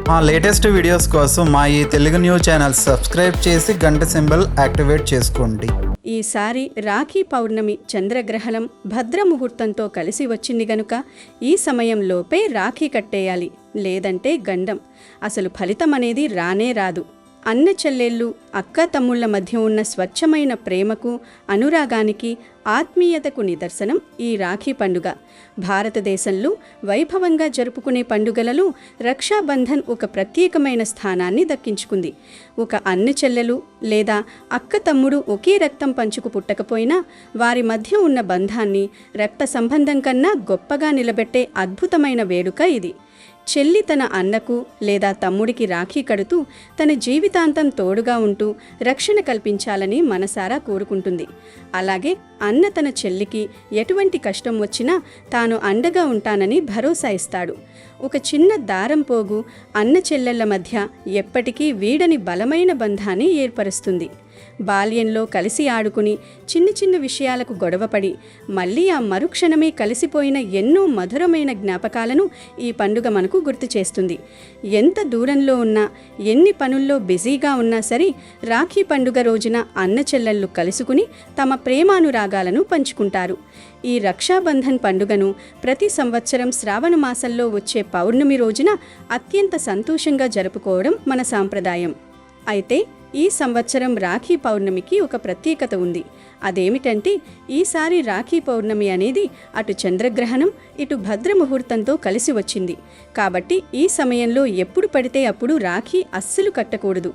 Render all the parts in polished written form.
మా latest videos కోసం మా ఈ తెలుగు న్యూస్ ఛానల్ సబ్స్క్రైబ్ చేసి గంట సింబల్ యాక్టివేట్ చేసుకోండి. ఈసారి రాఖీ పౌర్ణమి చంద్రగ్రహణం భద్ర ముహూర్తంతో కలిసి వచ్చింది గనుక ఈ సమయంలోపే రాఖీ కట్టేయాలి, లేదంటే గండం. అసలు ఫలితం అనేది రానే రాదు. అన్న చెల్లెళ్ళు అక్క తమ్ముళ్ల మధ్య ఉన్న స్వచ్ఛమైన ప్రేమకు, అనురాగానికి, ఆత్మీయతకు నిదర్శనం ఈ రాఖీ పండుగ. భారతదేశంలో వైభవంగా జరుపుకునే పండుగలలో రక్షాబంధన్ ఒక ప్రత్యేకమైన స్థానాన్ని దక్కించుకుంది. ఒక అన్న చెల్లెలు లేదా అక్క తమ్ముడు ఒకే రక్తం పంచుకు పుట్టకపోయినా వారి మధ్య ఉన్న బంధాన్ని రక్త సంబంధం కన్నా గొప్పగా నిలబెట్టే అద్భుతమైన వేడుక ఇది. చెల్లి తన అన్నకు లేదా తమ్ముడికి రాఖీ కడుతూ తన జీవితాంతం తోడుగా ఉంటూ రక్షణ కల్పించాలని మనసారా కోరుకుంటుంది. అలాగే అన్న తన చెల్లికి ఎటువంటి కష్టం వచ్చినా తాను అండగా ఉంటానని భరోసా ఇస్తాడు. ఒక చిన్న దారం పోగు అన్న చెల్లెళ్ల మధ్య ఎప్పటికీ వీడని బలమైన బంధాన్ని ఏర్పరుస్తుంది. బాల్యంలో కలిసి ఆడుకుని చిన్న చిన్న విషయాలకు గొడవపడి మళ్ళీ ఆ మరుక్షణమే కలిసిపోయిన ఎన్నో మధురమైన జ్ఞాపకాలను ఈ పండుగ మనకు గుర్తు చేస్తుంది. ఎంత దూరంలో ఉన్నా, ఎన్ని పనుల్లో బిజీగా ఉన్నా సరే రాఖీ పండుగ రోజున అన్న చెల్లెళ్ళు కలుసుకుని తమ ప్రేమానురాగాలను పంచుకుంటారు. ఈ రక్షాబంధన్ పండుగను ప్రతి సంవత్సరం శ్రావణ మాసంలో వచ్చే పౌర్ణమి రోజున అత్యంత సంతోషంగా జరుపుకోవడం మన సాంప్రదాయం. అయితే ఈ సంవత్సరం రాఖీ పౌర్ణమికి ఒక ప్రత్యేకత ఉంది. అదేమిటంటే ఈసారి రాఖీ పౌర్ణమి అనేది అటు చంద్రగ్రహణం ఇటు భద్ర ముహూర్తంతో కలిసి వచ్చింది. కాబట్టి ఈ సమయంలో ఎప్పుడు పడితే అప్పుడు రాఖీ అస్సలు కట్టకూడదు.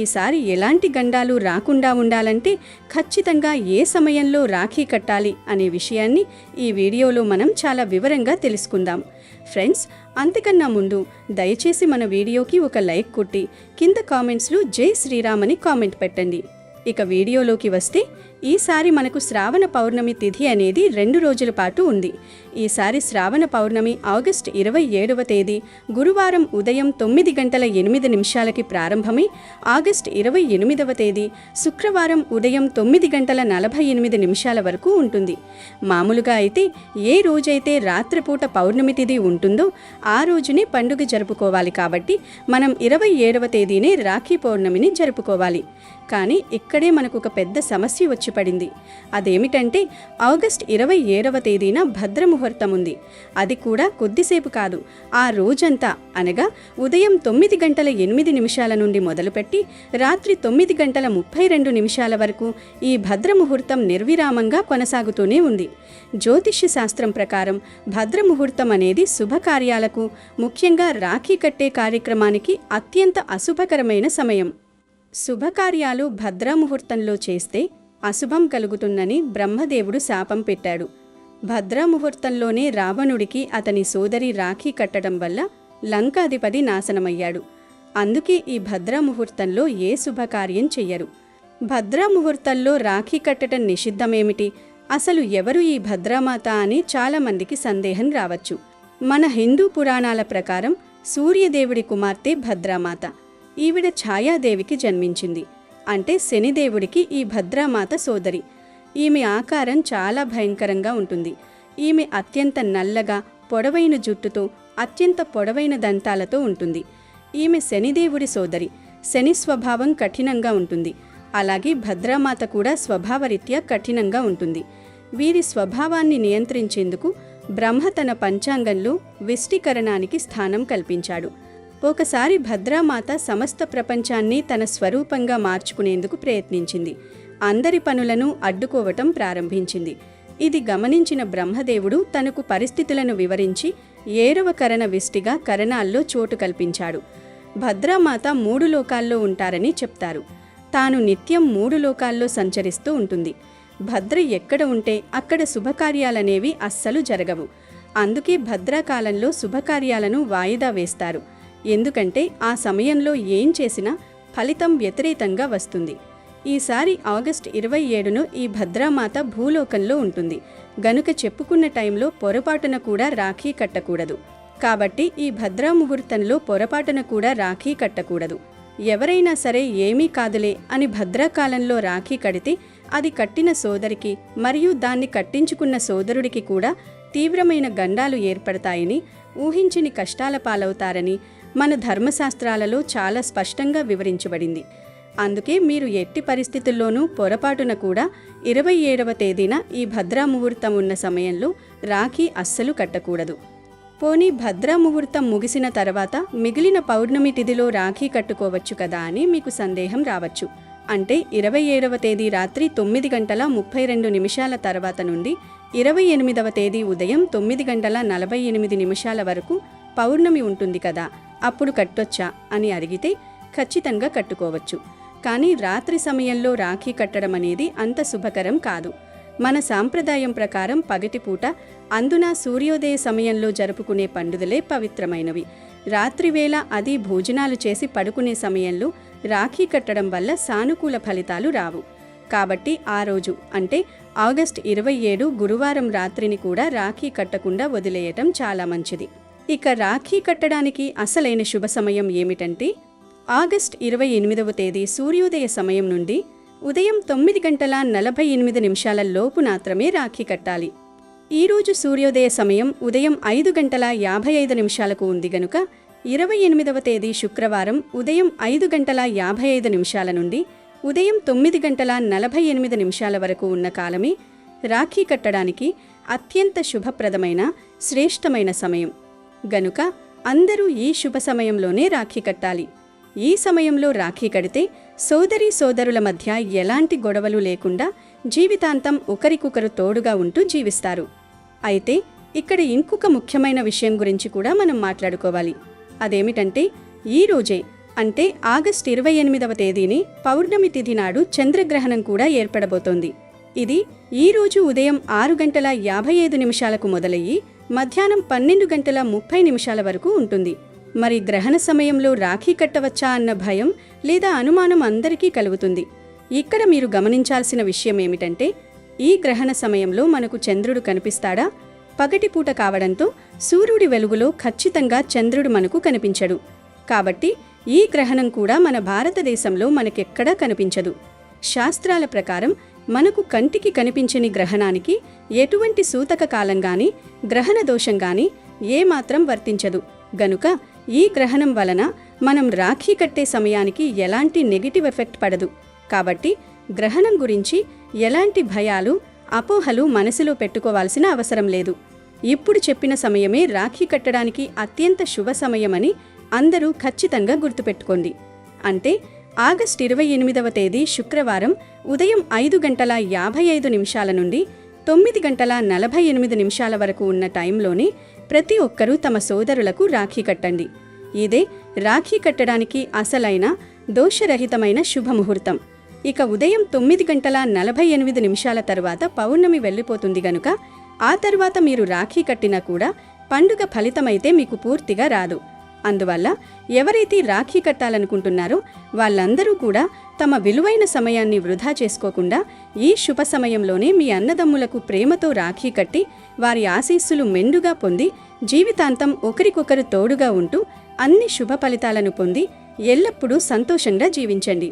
ఈసారి ఎలాంటి గండాలు రాకుండా ఉండాలంటే ఖచ్చితంగా ఏ సమయంలో రాఖీ కట్టాలి అనే విషయాన్ని ఈ వీడియోలో మనం చాలా వివరంగా తెలుసుకుందాం. ఫ్రెండ్స్, అంతకన్నా ముందు దయచేసి మన వీడియోకి ఒక లైక్ కొట్టి కింద కామెంట్స్లో జై శ్రీరామ్ అని కామెంట్ పెట్టండి. ఇక వీడియోలోకి వస్తే ఈసారి మనకు శ్రావణ పౌర్ణమి తిథి అనేది 2 రోజుల పాటు ఉంది. ఈసారి శ్రావణ పౌర్ణమి ఆగస్టు 27వ తేదీ గురువారం ఉదయం 9:08 ప్రారంభమై ఆగస్టు 28వ తేదీ శుక్రవారం ఉదయం 9:48 వరకు ఉంటుంది. మామూలుగా అయితే ఏ రోజైతే రాత్రిపూట పౌర్ణమి తిథి ఉంటుందో ఆ రోజునే పండుగ జరుపుకోవాలి. కాబట్టి మనం 27వ తేదీనే రాఖీ పౌర్ణమిని జరుపుకోవాలి. కానీ ఇక్కడే మనకు ఒక పెద్ద సమస్య వచ్చి పడింది. అదేమిటంటే ఆగస్టు 27వ తేదీన భద్ర ముహూర్తం ఉంది. అది కూడా కొద్దిసేపు కాదు, ఆ రోజంతా అనగా ఉదయం 9:08 నుండి మొదలుపెట్టి రాత్రి 9:32 వరకు ఈ భద్ర ముహూర్తం నిర్విరామంగా కొనసాగుతూనే ఉంది. జ్యోతిష్య శాస్త్రం ప్రకారం భద్ర ముహూర్తం అనేది శుభకార్యాలకు, ముఖ్యంగా రాఖీ కట్టే కార్యక్రమానికి అత్యంత అశుభకరమైన సమయం. శుభకార్యాలు భద్రా ముహూర్తంలో చేస్తే అశుభం కలుగుతుందని బ్రహ్మదేవుడు శాపం పెట్టాడు. భద్రా ముహూర్తంలోనే రావణుడికి అతని సోదరి రాఖీ కట్టడం వల్ల లంకాధిపతి నాశనమయ్యాడు. అందుకే ఈ భద్రా ముహూర్తంలో ఏ శుభకార్యం చెయ్యరు. భద్రా ముహూర్తంలో రాఖీ కట్టడం నిషిద్ధమేమిటి, అసలు ఎవరు ఈ భద్రామాత అని చాలామందికి సందేహం రావచ్చు. మన హిందూ పురాణాల ప్రకారం సూర్యదేవుడి కుమార్తె భద్రామాత. ఈవిడ ఛాయాదేవికి జన్మించింది. అంటే శనిదేవుడికి ఈ భద్రామాత సోదరి. ఈమె ఆకారం చాలా భయంకరంగా ఉంటుంది. ఈమె అత్యంత నల్లగా పొడవైన జుట్టుతో అత్యంత పొడవైన దంతాలతో ఉంటుంది. ఈమె శనిదేవుడి సోదరి. శని స్వభావం కఠినంగా ఉంటుంది. అలాగే భద్రామాత కూడా స్వభావరీత్యా కఠినంగా ఉంటుంది. వీరి స్వభావాన్ని నియంత్రించేందుకు బ్రహ్మ తన పంచాంగంలో విష్టీకరణానికి స్థానం కల్పించాడు. ఒకసారి భద్రామాత సమస్త ప్రపంచాన్ని తన స్వరూపంగా మార్చుకునేందుకు ప్రయత్నించింది. అందరి పనులను అడ్డుకోవటం ప్రారంభించింది. ఇది గమనించిన బ్రహ్మదేవుడు తనకు పరిస్థితులను వివరించి 7వ కరణ విష్టిగా కరణాల్లో చోటు కల్పించాడు. భద్రామాత 3 లోకాల్లో ఉంటారని చెప్తారు. తాను నిత్యం 3 లోకాల్లో సంచరిస్తూ ఉంటుంది. భద్ర ఎక్కడ ఉంటే అక్కడ శుభకార్యాలనేవి అస్సలు జరగవు. అందుకే భద్రాకాలంలో శుభకార్యాలను వాయిదా వేస్తారు. ఎందుకంటే ఆ సమయంలో ఏం చేసినా ఫలితం వ్యతిరేకంగా వస్తుంది. ఈసారి ఆగస్టు 27ను ఈ భద్రామాత భూలోకంలో ఉంటుంది గనుక చెప్పుకున్న టైంలో పొరపాటున కూడా రాఖీ కట్టకూడదు. కాబట్టి ఈ భద్రా ముహూర్తంలో పొరపాటున కూడా రాఖీ కట్టకూడదు. ఎవరైనా సరే ఏమీ కాదులే అని భద్రాకాలంలో రాఖీ కడితే అది కట్టిన సోదరికి మరియు దాన్ని కట్టించుకున్న సోదరుడికి కూడా తీవ్రమైన గండాలు ఏర్పడతాయని, ఊహించని కష్టాల పాలవుతారని, మన ధర్మశాస్త్రాలలో చాలా స్పష్టంగా వివరించబడింది. అందుకే మీరు ఎట్టి పరిస్థితుల్లోనూ పొరపాటున కూడా 27వ తేదీన ఈ భద్రా ముహూర్తం ఉన్న సమయంలో రాఖీ అస్సలు కట్టకూడదు. పోనీ భద్రా ముహూర్తం ముగిసిన తర్వాత మిగిలిన పౌర్ణమి తిథిలో రాఖీ కట్టుకోవచ్చు కదా అని మీకు సందేహం రావచ్చు. అంటే 27వ తేదీ రాత్రి 9:32 తర్వాత నుండి 28వ తేదీ ఉదయం 9:48 వరకు పౌర్ణమి ఉంటుంది కదా, అప్పుడు కట్టొచ్చా అని అడిగితే ఖచ్చితంగా కట్టుకోవచ్చు. కానీ రాత్రి సమయంలో రాఖీ కట్టడం అనేది అంత శుభకరం కాదు. మన సాంప్రదాయం ప్రకారం పగటిపూట, అందున సూర్యోదయ సమయంలో జరుపుకునే పండుగలే పవిత్రమైనవి. రాత్రివేళ అది భోజనాలు చేసి పడుకునే సమయంలో రాఖీ కట్టడం వల్ల సానుకూల ఫలితాలు రావు. కాబట్టి ఆ రోజు అంటే ఆగస్టు 27 గురువారం రాత్రిని కూడా రాఖీ కట్టకుండా వదిలేయటం చాలా మంచిది. ఇక రాఖీ కట్టడానికి అసలైన శుభ సమయం ఏమిటంటే ఆగస్టు 28వ తేదీ సూర్యోదయ సమయం నుండి ఉదయం 9:48 లోపు మాత్రమే రాఖీ కట్టాలి. ఈరోజు సూర్యోదయ సమయం ఉదయం 5:55 ఉంది గనుక 28వ తేదీ శుక్రవారం ఉదయం 5:55 నుండి ఉదయం 9:48 వరకు ఉన్న కాలమే రాఖీ కట్టడానికి అత్యంత శుభప్రదమైన శ్రేష్టమైన సమయం గనుక అందరూ ఈ శుభ సమయంలోనే రాఖీ కట్టాలి. ఈ సమయంలో రాఖీ కడితే సోదరీ సోదరుల మధ్య ఎలాంటి గొడవలు లేకుండా జీవితాంతం ఒకరికొకరు తోడుగా ఉంటూ జీవిస్తారు. అయితే ఇక్కడ ఇంకొక ముఖ్యమైన విషయం గురించి కూడా మనం మాట్లాడుకోవాలి. అదేమిటంటే ఈ రోజే అంటే ఆగస్టు 28వ తేదీని పౌర్ణమి తిథి నాడు చంద్రగ్రహణం కూడా ఏర్పడబోతోంది. ఇది ఈ రోజు ఉదయం 6:55 మొదలయ్యి మధ్యాహ్నం 12:30 వరకు ఉంటుంది. మరి గ్రహణ సమయంలో రాఖీ కట్టవచ్చా అన్న భయం లేదా అనుమానం అందరికీ కలుగుతుంది. ఇక్కడ మీరు గమనించాల్సిన విషయం ఏమిటంటే ఈ గ్రహణ సమయంలో మనకు చంద్రుడు కనిపిస్తాడా? పగటిపూట కావడంతో సూర్యుడి వెలుగులో ఖచ్చితంగా చంద్రుడు మనకు కనిపించడు. కాబట్టి ఈ గ్రహణం కూడా మన భారతదేశంలో మనకెక్కడా కనిపించదు. శాస్త్రాల ప్రకారం మనకు కంటికి కనిపించని గ్రహణానికి ఎటువంటి సూతక కాలం గాని గ్రహణ దోషం గాని ఏమాత్రం వర్తించదు. గనుక ఈ గ్రహణం వలన మనం రాఖీ కట్టే సమయానికి ఎలాంటి నెగిటివ్ ఎఫెక్ట్ పడదు. కాబట్టి గ్రహణం గురించి ఎలాంటి భయాలు, అపోహలు మనసులో పెట్టుకోవాల్సిన అవసరం లేదు. ఇప్పుడు చెప్పిన సమయమే రాఖీ కట్టడానికి అత్యంత శుభ సమయమని అందరూ ఖచ్చితంగా గుర్తుపెట్టుకోండి. అంటే ఆగస్టు 28వ తేదీ శుక్రవారం ఉదయం 5:55 నుండి 9:48 వరకు ఉన్న టైంలోనే ప్రతి ఒక్కరూ తమ సోదరులకు రాఖీ కట్టండి. ఇదే రాఖీ కట్టడానికి అసలైన దోషరహితమైన శుభముహూర్తం. ఇక ఉదయం 9:48 తర్వాత పౌర్ణమి వెళ్ళిపోతుంది గనుక ఆ తర్వాత మీరు రాఖీ కట్టినా కూడా పండుగ ఫలితమైతే మీకు పూర్తిగా రాదు. అందువల్ల ఎవరైతే రాఖీ కట్టాలనుకుంటున్నారో వాళ్ళందరూ కూడా తమ విలువైన సమయాన్ని వృధా చేసుకోకుండా ఈ శుభ సమయంలోనే మీ అన్నదమ్ములకు ప్రేమతో రాఖీ కట్టి వారి ఆశీస్సులు మెండుగా పొంది జీవితాంతం ఒకరికొకరు తోడుగా ఉంటూ అన్ని శుభ ఫలితాలను పొంది ఎల్లప్పుడూ సంతోషంగా జీవించండి.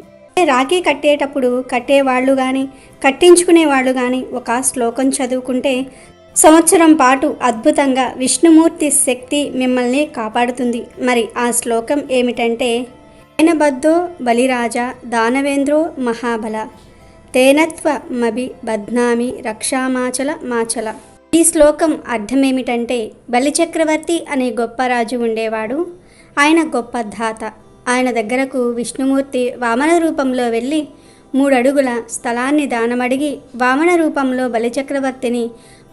రాఖీ కట్టేటప్పుడు కట్టేవాళ్ళు కానీ కట్టించుకునేవాళ్ళు కానీ ఒక శ్లోకం చదువుకుంటే సంవత్సరం పాటు అద్భుతంగా విష్ణుమూర్తి శక్తి మిమ్మల్ని కాపాడుతుంది. మరి ఆ శ్లోకం ఏమిటంటే తేనబద్ధో బలిరాజా దానవేంద్రో మహాబల తేనత్వ మబి బధ్నామి రక్షామాచల మాచల. ఈ శ్లోకం అర్థమేమిటంటే బలిచక్రవర్తి అనే గొప్ప రాజు ఉండేవాడు. ఆయన గొప్ప ధాత. ఆయన దగ్గరకు విష్ణుమూర్తి వామన రూపంలో వెళ్ళి 3 అడుగుల స్థలాన్ని దానమడిగి వామన రూపంలో బలిచక్రవర్తిని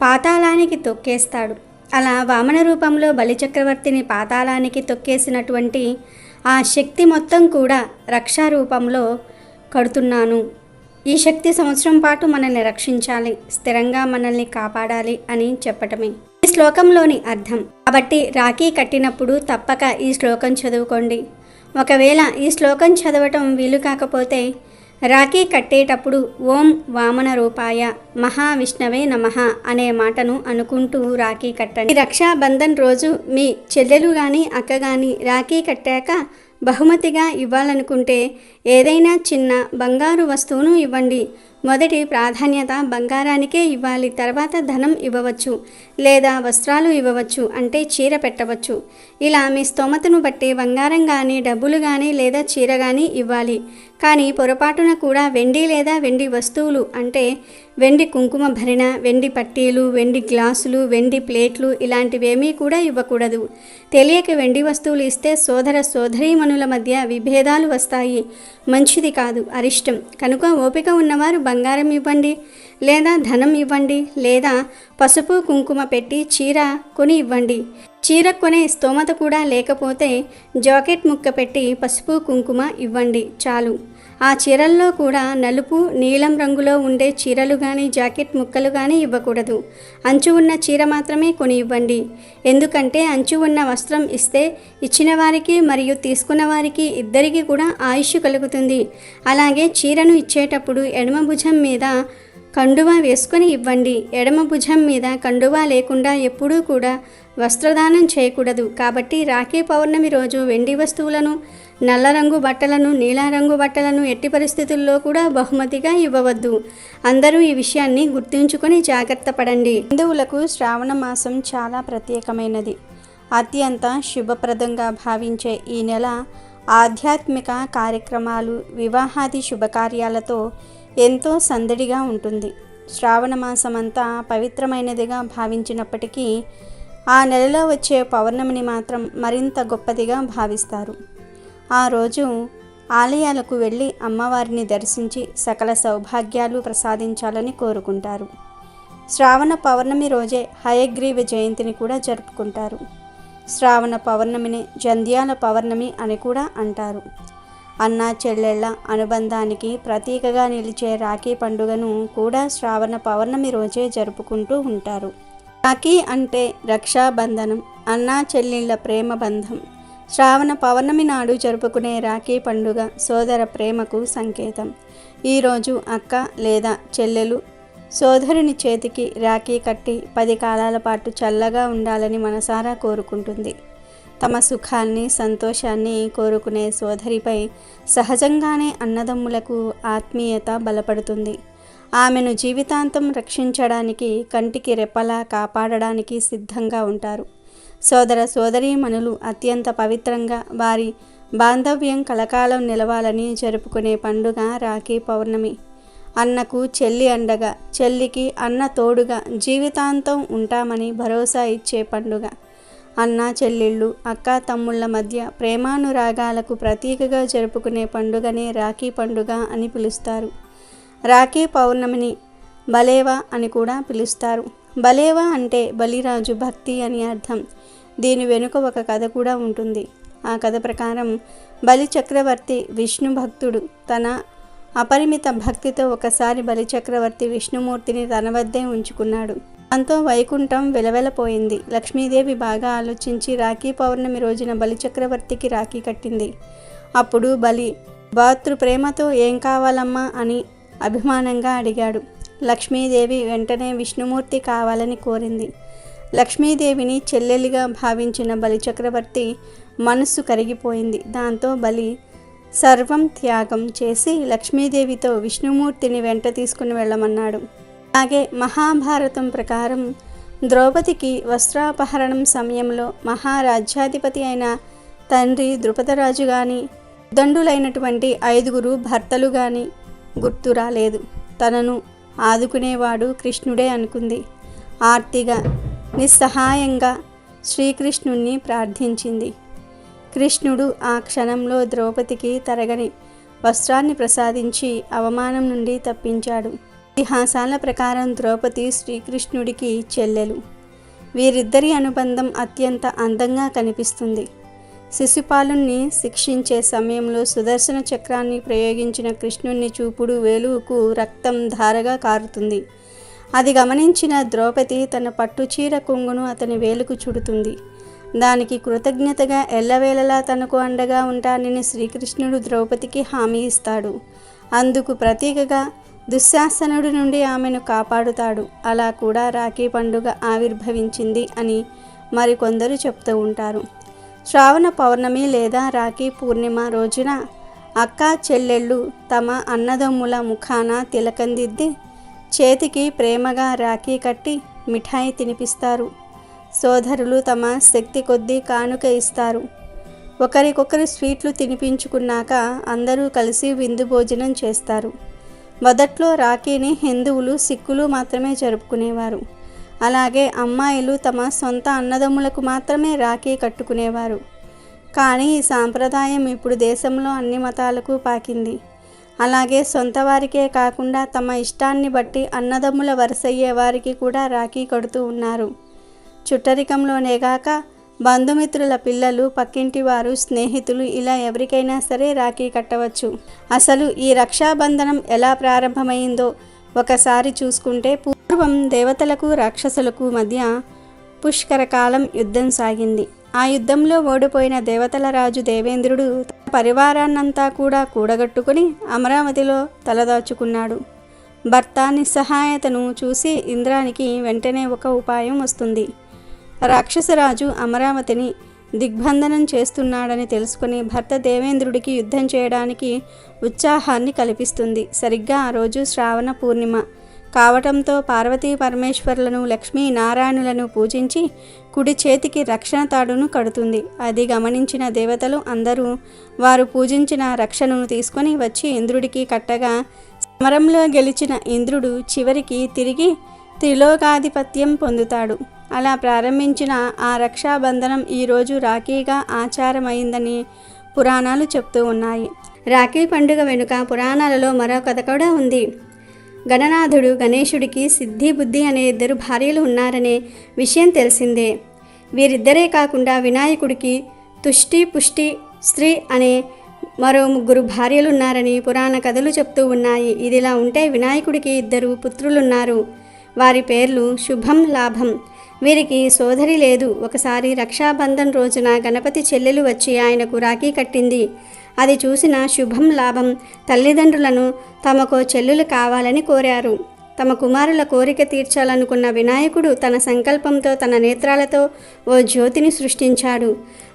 పాతాళానికి తొక్కేస్తాడు. అలా వామన రూపంలో బలిచక్రవర్తిని పాతాళానికి తొక్కేసినటువంటి ఆ శక్తి మొత్తం కూడా రక్షా రూపంలో కడుతున్నాను. ఈ శక్తి సంవత్సరం పాటు మనల్ని రక్షించాలి, స్థిరంగా మనల్ని కాపాడాలి అని చెప్పటమే ఈ శ్లోకంలోని అర్థం. కాబట్టి రాఖీ కట్టినప్పుడు తప్పక ఈ శ్లోకం చదువుకోండి. ఒకవేళ ఈ శ్లోకం చదవటం వీలు కాకపోతే రాఖీ కట్టేటప్పుడు ఓం వామన రూపాయ మహావిష్ణవే నమః అనే మాటను అనుకుంటూ రాఖీ కట్టండి. రక్షాబంధన్ రోజు మీ చెల్లెలు కానీ అక్క కానీ రాఖీ కట్టాక బహుమతిగా ఇవ్వాలనుకుంటే ఏదైనా చిన్న బంగారు వస్తువును ఇవ్వండి. మొదటి ప్రాధాన్యత బంగారానికే ఇవ్వాలి, తర్వాత ధనం ఇవ్వవచ్చు లేదా వస్త్రాలు ఇవ్వవచ్చు, అంటే చీర పెట్టవచ్చు. ఇలా మీ స్తోమతను బట్టి బంగారం కానీ డబ్బులు కానీ లేదా చీర కానీ ఇవ్వాలి. కానీ పొరపాటున కూడా వెండి లేదా వెండి వస్తువులు అంటే వెండి కుంకుమ భరిణ, వెండి పట్టీలు, వెండి గ్లాసులు, వెండి ప్లేట్లు ఇలాంటివేమీ కూడా ఇవ్వకూడదు. తెలియక వెండి వస్తువులు ఇస్తే సోదర సోదరీమణుల మధ్య విభేదాలు వస్తాయి. మంచిది కాదు, అరిష్టం. కనుక ఓపిక ఉన్నవారు బంగారం ఇవ్వండి లేదా ధనం ఇవ్వండి లేదా పసుపు కుంకుమ పెట్టి చీర కొని ఇవ్వండి. చీర కొనే స్తోమత కూడా లేకపోతే జాకెట్ ముక్క పెట్టి పసుపు కుంకుమ ఇవ్వండి చాలు. ఆ చీరల్లో కూడా నలుపు నీలం రంగులో ఉండే చీరలు కానీ జాకెట్ ముక్కలు కానీ ఇవ్వకూడదు. అంచు ఉన్న చీర మాత్రమే కొని ఇవ్వండి. ఎందుకంటే అంచు ఉన్న వస్త్రం ఇస్తే ఇచ్చిన వారికి మరియు తీసుకున్న వారికి ఇద్దరికీ కూడా ఆయుష్ కలుగుతుంది. అలాగే చీరను ఇచ్చేటప్పుడు ఎడమ భుజం మీద కండువా వేసుకొని ఇవ్వండి. ఎడమ భుజం మీద కండువా లేకుండా ఎప్పుడూ కూడా వస్త్రదానం చేయకూడదు. కాబట్టి రాఖీ పౌర్ణమి రోజు వెండి వస్తువులను, నల్ల రంగు బట్టలను, నీలారంగు బట్టలను ఎట్టి పరిస్థితుల్లో కూడా బహుమతిగా ఇవ్వవద్దు. అందరూ ఈ విషయాన్ని గుర్తుంచుకొని జాగ్రత్త పడండి. హిందువులకు శ్రావణ మాసం చాలా ప్రత్యేకమైనది. అత్యంత శుభప్రదంగా భావించే ఈ నెల ఆధ్యాత్మిక కార్యక్రమాలు, వివాహాది శుభకార్యాలతో ఎంతో సందడిగా ఉంటుంది. శ్రావణ మాసమంతా పవిత్రమైనదిగా భావించినప్పటికీ ఆ నెలలో వచ్చే పౌర్ణమిని మాత్రం మరింత గొప్పదిగా భావిస్తారు. ఆ రోజు ఆలయాలకు వెళ్ళి అమ్మవారిని దర్శించి సకల సౌభాగ్యాలు ప్రసాదించాలని కోరుకుంటారు. శ్రావణ పౌర్ణమి రోజే హయగ్రీవ జయంతిని కూడా జరుపుకుంటారు. శ్రావణ పౌర్ణమిని జంధ్యాల పౌర్ణమి అని కూడా అంటారు. అన్నా చెల్లెళ్ల అనుబంధానికి ప్రతీకగా నిలిచే రాఖీ పండుగను కూడా శ్రావణ పౌర్ణమి రోజే జరుపుకుంటూ ఉంటారు. రాఖీ అంటే రక్షాబంధనం, అన్నా చెల్లెళ్ల ప్రేమ బంధం. శ్రావణ పౌర్ణమి నాడు జరుపుకునే రాఖీ పండుగ సోదర ప్రేమకు సంకేతం. ఈరోజు అక్క లేదా చెల్లెలు సోదరుని చేతికి రాఖీ కట్టి 10 కాలాల పాటు చల్లగా ఉండాలని మనసారా కోరుకుంటుంది. తమ సుఖాన్ని, సంతోషాన్ని కోరుకునే సోదరిపై సహజంగానే అన్నదమ్ములకు ఆత్మీయత బలపడుతుంది. ఆమెను జీవితాంతం రక్షించడానికి, కంటికి రెప్పలా కాపాడడానికి సిద్ధంగా ఉంటారు. సోదర సోదరీమణులు అత్యంత పవిత్రంగా వారి బాంధవ్యం కలకాలం నిలవాలని జరుపుకునే పండుగ రాఖీ పౌర్ణమి. అన్నకు చెల్లి అండగా, చెల్లికి అన్న తోడుగా జీవితాంతం ఉంటామని భరోసా ఇచ్చే పండుగ. అన్నా చెల్లెళ్ళు, అక్కా తమ్ముళ్ళ మధ్య ప్రేమానురాగాలకు ప్రతీకగా జరుపుకునే పండుగనే రాఖీ పండుగ అని పిలుస్తారు. రాఖీ పౌర్ణమిని బలేవా అని కూడా పిలుస్తారు. బలేవా అంటే బలిరాజు భక్తి అని అర్థం. దీని వెనుక ఒక కథ కూడా ఉంటుంది. ఆ కథ ప్రకారం బలి చక్రవర్తి విష్ణు భక్తుడు. తన అపరిమిత భక్తితో ఒకసారి బలి చక్రవర్తి విష్ణుమూర్తిని తన వద్దే ఉంచుకున్నాడు. దాంతో వైకుంఠం వెలవెలపోయింది. లక్ష్మీదేవి బాగా ఆలోచించి రాఖీ పౌర్ణమి రోజున బలి చక్రవర్తికి రాఖీ కట్టింది. అప్పుడు బలి భాతృ ప్రేమతో ఏం కావాలమ్మా అని అభిమానంగా అడిగాడు. లక్ష్మీదేవి వెంటనే విష్ణుమూర్తి కావాలని కోరింది. లక్ష్మీదేవిని చెల్లెలిగా భావించిన బలి చక్రవర్తి మనస్సు కరిగిపోయింది. దాంతో బలి సర్వం త్యాగం చేసి లక్ష్మీదేవితో విష్ణుమూర్తిని వెంట తీసుకుని వెళ్ళమన్నాడు. అలాగే మహాభారతం ప్రకారం ద్రౌపదికి వస్త్రాపహరణం సమయంలో మహారాజ్యాధిపతి అయిన తండ్రి ద్రుపదరాజు కానీ, దండులైనటువంటి 5 భర్తలు కానీ గుర్తు రాలేదు. తనను ఆదుకునేవాడు కృష్ణుడే అనుకుంది. ఆర్తిగా నిస్సహాయంగా శ్రీకృష్ణుణ్ణి ప్రార్థించింది. కృష్ణుడు ఆ క్షణంలో ద్రౌపదికి తరగని వస్త్రాన్ని ప్రసాదించి అవమానం నుండి తప్పించాడు. ఇతిహాసాల ప్రకారం ద్రౌపది శ్రీకృష్ణుడికి చెల్లెలు. వీరిద్దరి అనుబంధం అత్యంత అందంగా కనిపిస్తుంది. శిశుపాలుని శిక్షించే సమయంలో సుదర్శన చక్రాన్ని ప్రయోగించిన కృష్ణుని చూపుడు వేలుకు రక్తం ధారగా కారుతుంది. అది గమనించిన ద్రౌపది తన పట్టుచీర కొంగును అతని వేలుకు చుడుతుంది. దానికి కృతజ్ఞతగా ఎల్లవేళలా తనకు అండగా ఉంటానని శ్రీకృష్ణుడు ద్రౌపదికి హామీ ఇస్తాడు. అందుకు ప్రతీకగా దుశ్శాసనుడి నుండి ఆమెను కాపాడుతాడు. అలా కూడా రాఖీ పండుగ ఆవిర్భవించింది అని మరికొందరు చెప్తూ ఉంటారు. శ్రావణ పౌర్ణమి లేదా రాఖీ పూర్ణిమ రోజున అక్క చెల్లెళ్ళు తమ అన్నదమ్ముల ముఖాన తిలకందిద్ది చేతికి ప్రేమగా రాఖీ కట్టి మిఠాయి తినిపిస్తారు. సోదరులు తమ శక్తి కొద్దీ కానుక ఇస్తారు. ఒకరికొకరు స్వీట్లు తినిపించుకున్నాక అందరూ కలిసి విందు భోజనం చేస్తారు. మొదట్లో రాఖీని హిందువులు సిక్కులు మాత్రమే జరుపుకునేవారు. అలాగే అమ్మాయిలు తమ సొంత అన్నదమ్ములకు మాత్రమే రాఖీ కట్టుకునేవారు. కానీ ఈ సాంప్రదాయం ఇప్పుడు దేశంలో అన్ని మతాలకు పాకింది. అలాగే సొంత వారికే కాకుండా తమ ఇష్టాన్ని బట్టి అన్నదమ్ముల వరుసయ్యే వారికి కూడా రాఖీ కడుతూ ఉన్నారు. చుట్టరికంలోనేగాక బంధుమిత్రుల పిల్లలు, పక్కింటి వారు, స్నేహితులు ఇలా ఎవరికైనా సరే రాఖీ కట్టవచ్చు. అసలు ఈ రక్షాబంధనం ఎలా ప్రారంభమైందో ఒకసారి చూసుకుంటే, పూర్వం దేవతలకు రాక్షసులకు మధ్య పుష్కరకాలం యుద్ధం సాగింది. ఆ యుద్ధంలో ఓడిపోయిన దేవతల రాజు దేవేంద్రుడు తన పరివారాన్నంతా కూడా కూడగట్టుకుని అమరావతిలో తలదాచుకున్నాడు. భర్త నిస్సహాయతను చూసి ఇంద్రానికి వెంటనే ఒక ఉపాయం వస్తుంది. రాక్షసరాజు అమరావతిని దిగ్బంధనం చేస్తున్నాడని తెలుసుకుని భర్త దేవేంద్రుడికి యుద్ధం చేయడానికి ఉత్సాహాన్ని కల్పిస్తుంది. సరిగ్గా ఆ రోజు శ్రావణ పూర్ణిమ కావటంతో పార్వతీ పరమేశ్వరులను, లక్ష్మీ నారాయణులను పూజించి కుడి చేతికి రక్షణ తాడును కడుతుంది. అది గమనించిన దేవతలు అందరూ వారు పూజించిన రక్షణను తీసుకొని వచ్చి ఇంద్రుడికి కట్టగా, సమరంలో గెలిచిన ఇంద్రుడు చివరికి తిరిగి త్రిలోకాధిపత్యం పొందుతాడు. అలా ప్రారంభించిన ఆ రక్షాబంధనం ఈరోజు రాఖీగా ఆచారమైందని పురాణాలు చెప్తూ ఉన్నాయి. రాఖీ పండుగ వెనుక పురాణాలలో మరో కథ కూడా ఉంది. గణనాథుడు గణేశుడికి సిద్ధి, బుద్ధి అనే 2 భార్యలు ఉన్నారనే విషయం తెలిసిందే. వీరిద్దరే కాకుండా వినాయకుడికి తుష్టి, పుష్టి, స్త్రీ అనే మరో 3 భార్యలున్నారని పురాణ కథలు చెప్తూ ఉన్నాయి. ఇదిలా ఉంటే వినాయకుడికి 2 పుత్రులున్నారు. వారి పేర్లు శుభం, లాభం. వీరికి సోదరి లేదు. ఒకసారి రక్షాబంధన్ రోజున గణపతి చెల్లెలు వచ్చి ఆయనకు రాఖీ కట్టింది. అది చూసిన శుభం, లాభం తల్లిదండ్రులను తమకో చెల్లులు కావాలని కోరారు. తమ కుమారుల కోరిక తీర్చాలనుకున్న వినాయకుడు తన సంకల్పంతో తన నేత్రాలతో ఓ జ్యోతిని సృష్టించాడు.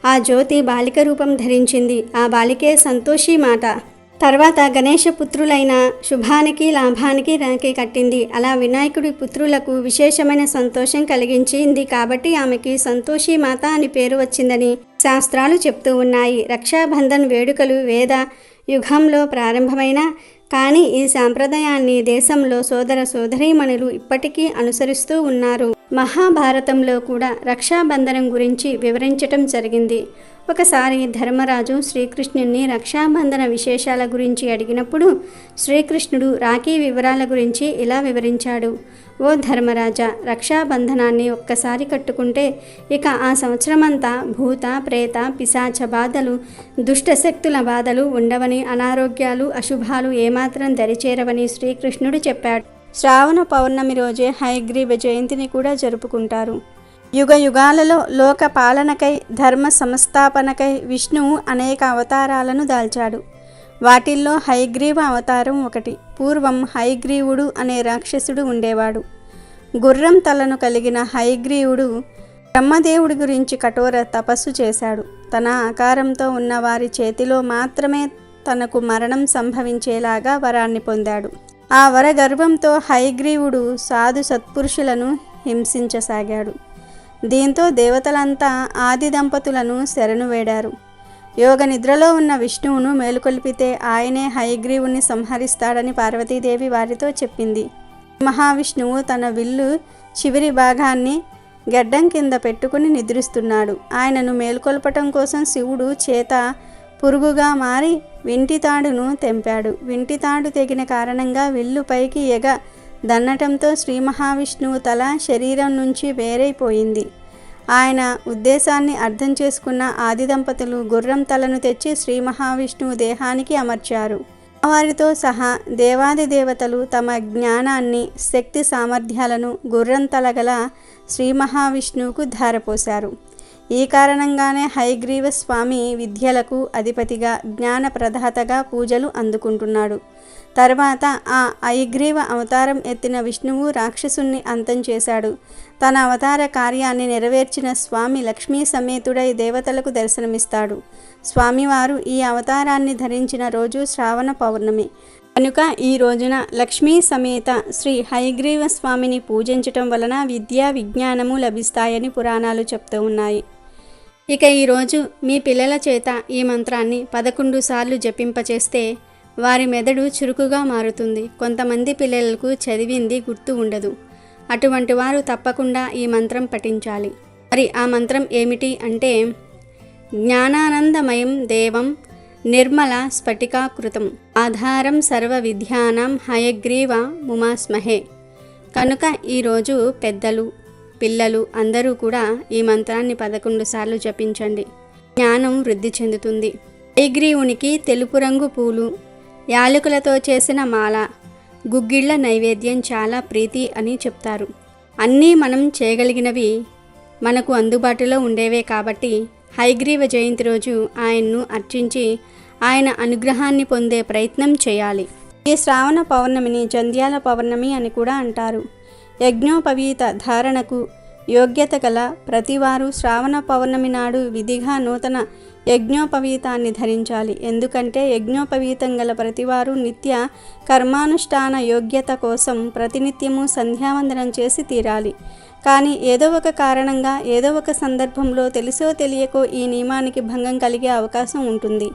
ఆ జ్యోతి బాలిక రూపం ధరించింది. ఆ బాలికే సంతోషి మాట. తర్వాత గణేష పుత్రులైన శుభానికి, లాభానికి రాఖీ కట్టింది. అలా వినాయకుడి పుత్రులకు విశేషమైన సంతోషం కలిగించింది కాబట్టి ఆమెకి సంతోషి మాత అని పేరు వచ్చిందని శాస్త్రాలు చెప్తూ ఉన్నాయి. రక్షాబంధన్ వేడుకలు వేద యుగంలో ప్రారంభమైన కానీ ఈ సాంప్రదాయాన్ని దేశంలో సోదర సోదరీమణులు ఇప్పటికీ అనుసరిస్తూ ఉన్నారు. మహాభారతంలో కూడా రక్షాబంధనం గురించి వివరించటం జరిగింది. ఒకసారి ధర్మరాజు శ్రీకృష్ణుని రక్షాబంధన విశేషాల గురించి అడిగినప్పుడు శ్రీకృష్ణుడు రాఖీ వివరాల గురించి ఇలా వివరించాడు. ఓ ధర్మరాజా, రక్షాబంధనాన్ని ఒక్కసారి కట్టుకుంటే ఇక ఆ సంవత్సరమంతా భూత, ప్రేత, పిశాచ బాధలు, దుష్టశక్తుల బాధలు ఉండవని, అనారోగ్యాలు, అశుభాలు ఏమాత్రం దరిచేరవని శ్రీకృష్ణుడు చెప్పాడు. శ్రావణ పౌర్ణమి రోజే హయగ్రీవ జయంతిని కూడా జరుపుకుంటారు. యుగ యుగాలలో లోక పాలనకై, ధర్మ సంస్థాపనకై విష్ణువు అనేక అవతారాలను దాల్చాడు. వాటిల్లో హయగ్రీవ అవతారం ఒకటి. పూర్వం హయగ్రీవుడు అనే రాక్షసుడు ఉండేవాడు. గుర్రం తలను కలిగిన హయగ్రీవుడు బ్రహ్మదేవుడి గురించి కఠోర తపస్సు చేశాడు. తన ఆకారంతో ఉన్న వారి చేతిలో మాత్రమే తనకు మరణం సంభవించేలాగా వరాన్ని పొందాడు. ఆ వర గర్వంతో హయగ్రీవుడు సాధు సత్పురుషులను హింసించసాగాడు. దీంతో దేవతలంతా ఆది దంపతులను శరణు వేడారు. యోగ నిద్రలో ఉన్న విష్ణువును మేలుకొల్పితే ఆయనే హయగ్రీవుని సంహరిస్తాడని పార్వతీదేవి వారితో చెప్పింది. మహావిష్ణువు తన విల్లు చివరి భాగాన్ని గడ్డం కింద పెట్టుకుని నిద్రిస్తున్నాడు. ఆయనను మేల్కొల్పటం కోసం శివుడు చేత పురుగుగా మారి వింటితాడును తెంపాడు. వింటితాడు తెగిన కారణంగా విల్లు పైకి దన్నటంతో శ్రీ మహావిష్ణువు తల శరీరం నుంచి వేరైపోయింది. ఆయన ఉద్దేశాన్ని అర్థం చేసుకున్న ఆది దంపతులు గుర్రం తలను తెచ్చి శ్రీ మహావిష్ణువు దేహానికి అమర్చారు. వారితో సహా దేవాది దేవతలు తమ జ్ఞానాన్ని, శక్తి సామర్థ్యాలను గుర్రం తలగల శ్రీ మహావిష్ణువుకు ధారపోశారు. ఈ కారణంగానే హయగ్రీవ స్వామి విద్యలకు అధిపతిగా, జ్ఞాన ప్రదాతగా పూజలు అందుకుంటున్నాడు. తర్వాత ఆ హయగ్రీవ అవతారం ఎత్తిన విష్ణువు రాక్షసుణ్ణి అంతం చేశాడు. తన అవతార కార్యాన్ని నెరవేర్చిన స్వామి లక్ష్మీ సమేతుడై దేవతలకు దర్శనమిస్తాడు. స్వామివారు ఈ అవతారాన్ని ధరించిన రోజు శ్రావణ పౌర్ణమి కనుక ఈ రోజున లక్ష్మీ సమేత శ్రీ హయగ్రీవ స్వామిని పూజించటం వలన విద్యా విజ్ఞానము లభిస్తాయని పురాణాలు చెప్తూ ఉన్నాయి. ఇక ఈరోజు మీ పిల్లల చేత ఈ మంత్రాన్ని 11 సార్లు జపింపచేస్తే వారి మెదడు చురుకుగా మారుతుంది. కొంతమంది పిల్లలకు చదివింది గుర్తు ఉండదు. అటువంటి వారు తప్పకుండా ఈ మంత్రం పఠించాలి. మరి ఆ మంత్రం ఏమిటి అంటే, జ్ఞానానందమయం దేవం నిర్మల స్ఫటికాకృతం ఆధారం సర్వ విద్యానాం హయగ్రీవ ముమాస్మహే. కనుక ఈరోజు పెద్దలు పిల్లలు అందరూ కూడా ఈ మంత్రాన్ని 11 సార్లు జపించండి. జ్ఞానం వృద్ధి చెందుతుంది. హయగ్రీవునికి తెలుపు రంగు పూలు, యాలకులతో చేసిన మాల, గుగ్గిళ్ళ నైవేద్యం చాలా ప్రీతి అని చెప్తారు. అన్నీ మనం చేయగలిగినవి, మనకు అందుబాటులో ఉండేవే కాబట్టి హయగ్రీవ జయంతి రోజు ఆయన్ను అర్చించి ఆయన అనుగ్రహాన్ని పొందే ప్రయత్నం చేయాలి. ఈ శ్రావణ పౌర్ణమిని జంధ్యాల పౌర్ణమి అని కూడా అంటారు. యజ్ఞోపవీత ధారణకు యోగ్యత గల ప్రతివారు శ్రావణ పౌర్ణమి నాడు విధిగా నూతన యజ్ఞోపవీతాన్ని ధరించాలి. ఎందుకంటే యజ్ఞోపవీతం గల ప్రతివారు నిత్య కర్మానుష్ఠాన యోగ్యత కోసం ప్రతినిత్యము సంధ్యావందనం చేసి తీరాలి. కానీ ఏదో ఒక కారణంగా ఏదో ఒక సందర్భంలో తెలుసో తెలియకో ఈ నియమానికి భంగం కలిగే అవకాశం ఉంటుంది.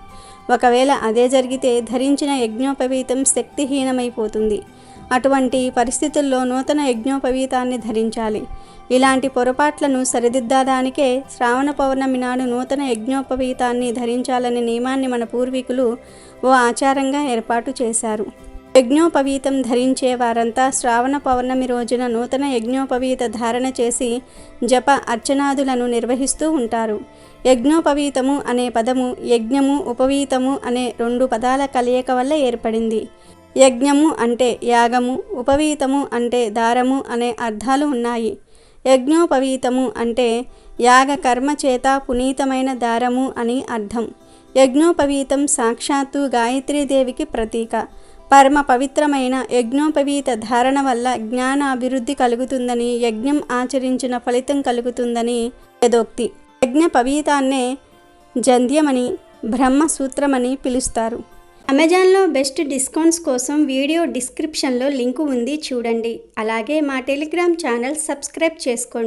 ఒకవేళ అదే జరిగితే ధరించిన యజ్ఞోపవీతం శక్తిహీనమైపోతుంది. అటువంటి పరిస్థితుల్లో నూతన యజ్ఞోపవీతాన్ని ధరించాలి. ఇలాంటి పొరపాట్లను సరిదిద్దడానికే శ్రావణ పౌర్ణమి నాడు నూతన యజ్ఞోపవీతాన్ని ధరించాలనే నియమాన్ని మన పూర్వీకులు ఓ ఆచారంగా ఏర్పాటు చేశారు. యజ్ఞోపవీతం ధరించే వారంతా శ్రావణ పౌర్ణమి రోజున నూతన యజ్ఞోపవీత ధారణ చేసి జప అర్చనాదులను నిర్వహిస్తూ ఉంటారు. యజ్ఞోపవీతము అనే పదము యజ్ఞము ఉపవీతము అనే 2 పదాల కలయిక వల్ల ఏర్పడింది. యజ్ఞము అంటే యాగము, ఉపవీతము అంటే దారము అనే అర్థాలు ఉన్నాయి. యజ్ఞోపవీతము అంటే యాగ కర్మ చేత పునీతమైన దారము అని అర్థం. యజ్ఞోపవీతం సాక్షాత్తు గాయత్రీదేవికి ప్రతీక. పరమ పవిత్రమైన యజ్ఞోపవీత ధారణ వల్ల జ్ఞాన అభివృద్ధి కలుగుతుందని, యజ్ఞం ఆచరించిన ఫలితం కలుగుతుందని వేదోక్తి. యజ్ఞ పవీతాన్నే జంధ్యమని, బ్రహ్మసూత్రమని పిలుస్తారు. అమెజాన్లో బెస్ట్ డిస్కౌంట్స్ కోసం వీడియో డిస్క్రిప్షన్లో లింకు ఉంది, చూడండి. అలాగే మా టెలిగ్రామ్ ఛానల్ సబ్స్క్రైబ్ చేసుకోండి.